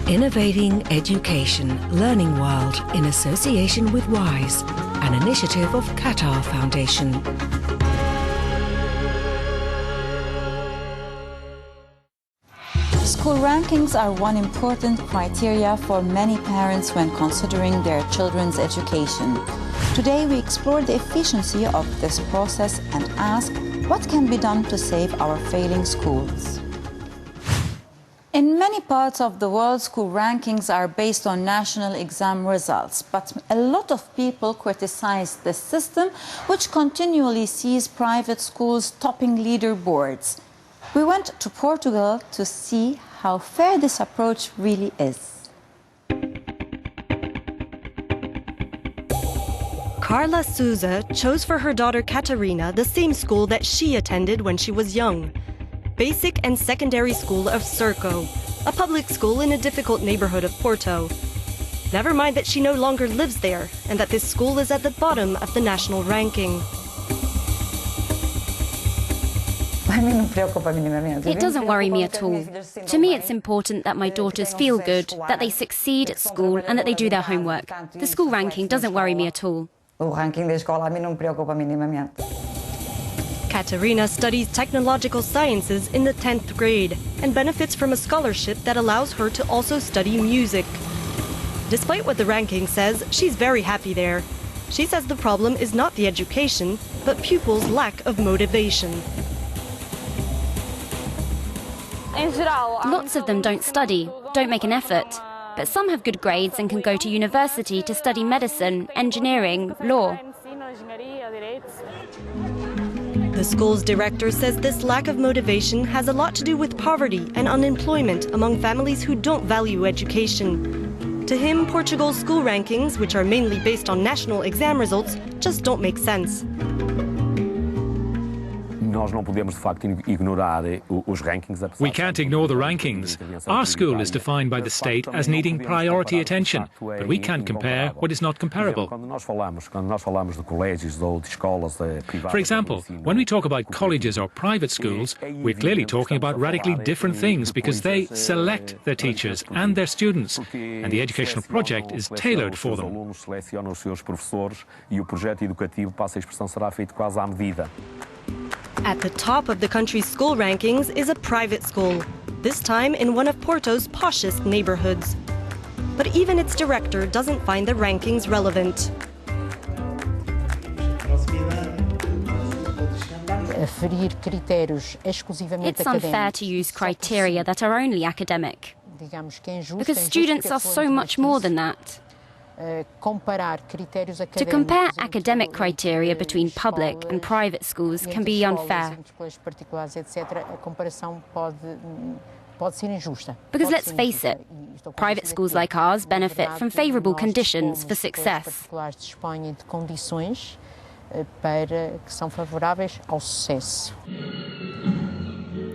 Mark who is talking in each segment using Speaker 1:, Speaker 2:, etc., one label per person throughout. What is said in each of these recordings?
Speaker 1: Innovating Education Learning World in association with WISE, an initiative of Qatar Foundation.
Speaker 2: School rankings are one important criteria for many parents when considering their children's education. Today we explore the efficiency of this process and ask what can be done to save our failing schools. In many parts of the world, school rankings are based on national exam results, but a lot of people criticize this system, which continually sees private schools topping leaderboards. We went to Portugal to see how fair this approach really is.
Speaker 3: Carla Sousa chose for her daughter Catarina the same school that she attended when she was young. Basic and Secondary School of Scho, a public school in a difficult neighborhood of Porto. Never mind that she no longer lives there and that this school is at the bottom of the national ranking.
Speaker 4: It doesn't worry me at all. To me, it's important that my daughters feel good, that they succeed at school and that they do their homework. The school ranking doesn't worry me at all.
Speaker 3: Catarina studies technological sciences in the 10th grade and benefits from a scholarship that allows her to also study music. Despite what the ranking says, she's very happy there. She says the problem is not the education, but pupils' lack of motivation.
Speaker 4: Lots of them don't study, don't make an effort. But some have good grades and can go to university to study medicine, engineering, law.
Speaker 3: The school's director says this lack of motivation has a lot to do with poverty and unemployment among families who don't value education. To him, Portugal's school rankings, which are mainly based on national exam results, just don't make sense.
Speaker 5: We can't ignore the rankings. Our school is defined by the state as needing priority attention, but we can't compare what is not comparable. For example, when we talk about colleges or private schools, we're clearly talking about radically different things because they select their teachers and their students, and the educational project is tailored for them.
Speaker 3: At the top of the country's school rankings is a private school, this time in one of Porto's poshest neighborhoods. But even its director doesn't find the rankings relevant.
Speaker 4: It's unfair to use criteria that are only academic, because students are so much more than that. To compare academic criteria between public and private schools can be unfair. Because let's face it, private schools like ours benefit from favourable conditions for success.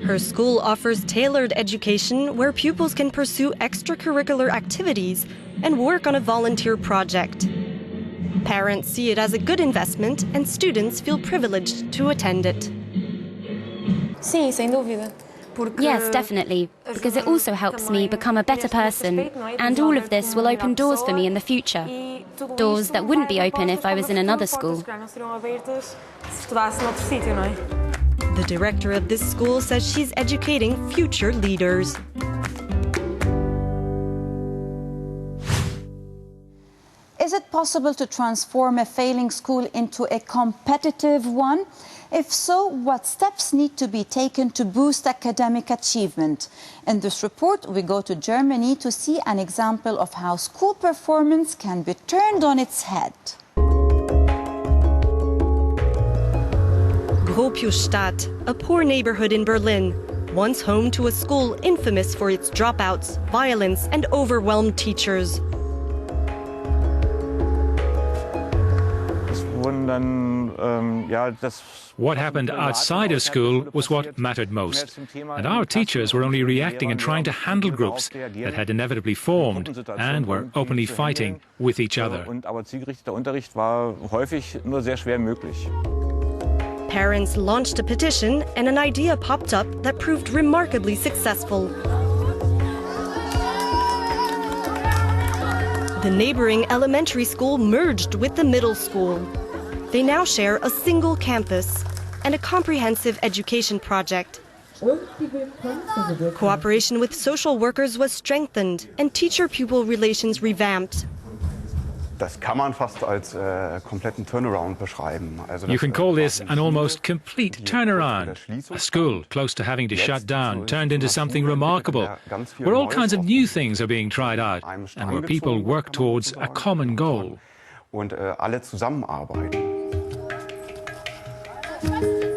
Speaker 3: Her school offers tailored education where pupils can pursue extracurricular activities and work on a volunteer project. Parents see it as a good investment and students feel privileged to attend it.
Speaker 4: Yes, definitely, because it also helps me become a better person, and all of this will open doors for me in the future. Doors that wouldn't be open if I was in another school.
Speaker 3: The director of this school says she's educating future leaders.
Speaker 2: Is it possible to transform a failing school into a competitive one? If so, what steps need to be taken to boost academic achievement? In this report, we go to Germany to see an example of how school performance can be turned on its head.
Speaker 3: Gropiusstadt, a poor neighborhood in Berlin, once home to a school infamous for its dropouts, violence, and overwhelmed teachers.
Speaker 5: What happened outside of school was what mattered most, and our teachers were only reacting and trying to handle groups that had inevitably formed and were openly fighting with each other.
Speaker 3: Parents launched a petition and an idea popped up that proved remarkably successful. The neighboring elementary school merged with the middle school. They now share a single campus and a comprehensive education project. Cooperation with social workers was strengthened and teacher-pupil relations revamped.
Speaker 6: Das kann man fast als kompletten Turnaround beschreiben.
Speaker 5: You can call this an almost complete turnaround. A school close to having to shut down turned into something remarkable, where all kinds of new things are being tried out and where people work towards a common goal.
Speaker 6: Und alle zusammenarbeiten.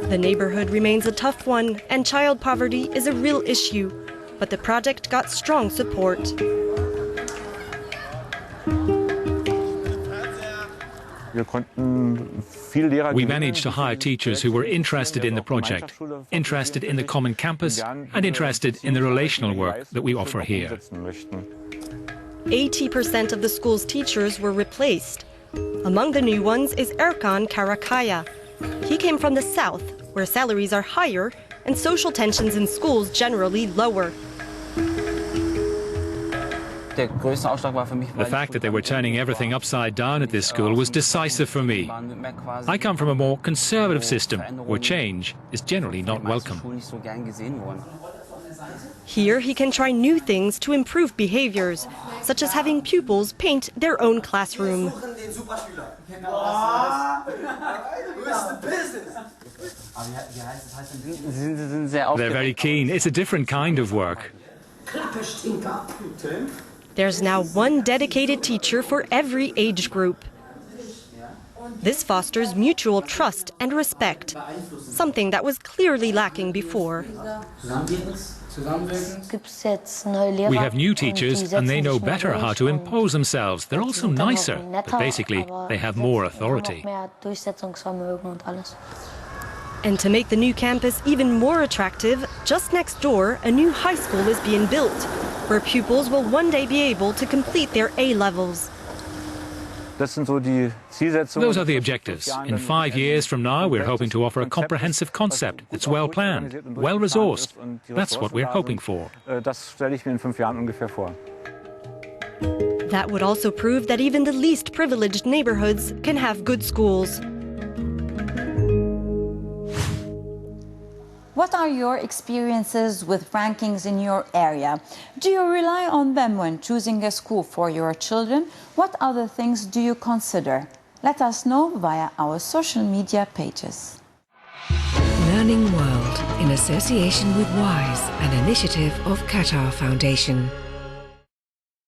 Speaker 3: The neighborhood remains a tough one, and child poverty is a real issue. But the project got strong support.
Speaker 5: We managed to hire teachers who were interested in the project, interested in the common campus, and interested in the relational work that we offer here.
Speaker 3: 80% of the school's teachers were replaced. Among the new ones is Erkan Karakaya. He came from the south, where salaries are higher and social tensions in schools generally lower.
Speaker 5: The fact that they were turning everything upside down at this school was decisive for me. I come from a more conservative system, where change is generally not welcome.
Speaker 3: Here he can try new things to improve behaviors, such as having pupils paint their own classroom.
Speaker 5: They're very keen. It's a different kind of work.
Speaker 3: There's now one dedicated teacher for every age group. This fosters mutual trust and respect, something that was clearly lacking before.
Speaker 5: We have new teachers and they know better how to impose themselves. They're also nicer, but basically they have more authority.
Speaker 3: And to make the new campus even more attractive, just next door, a new high school is being built, where pupils will one day be able to complete their A-levels.
Speaker 5: Those are the objectives. In 5 years from now, we're hoping to offer a comprehensive concept that's well planned, well resourced. That's what we're hoping for.
Speaker 3: That would also prove that even the least privileged neighborhoods can have good schools.
Speaker 2: What are your experiences with rankings in your area? Do you rely on them when choosing a school for your children? What other things do you consider? Let us know via our social media pages.
Speaker 1: Learning World in association with WISE, an initiative of Qatar Foundation.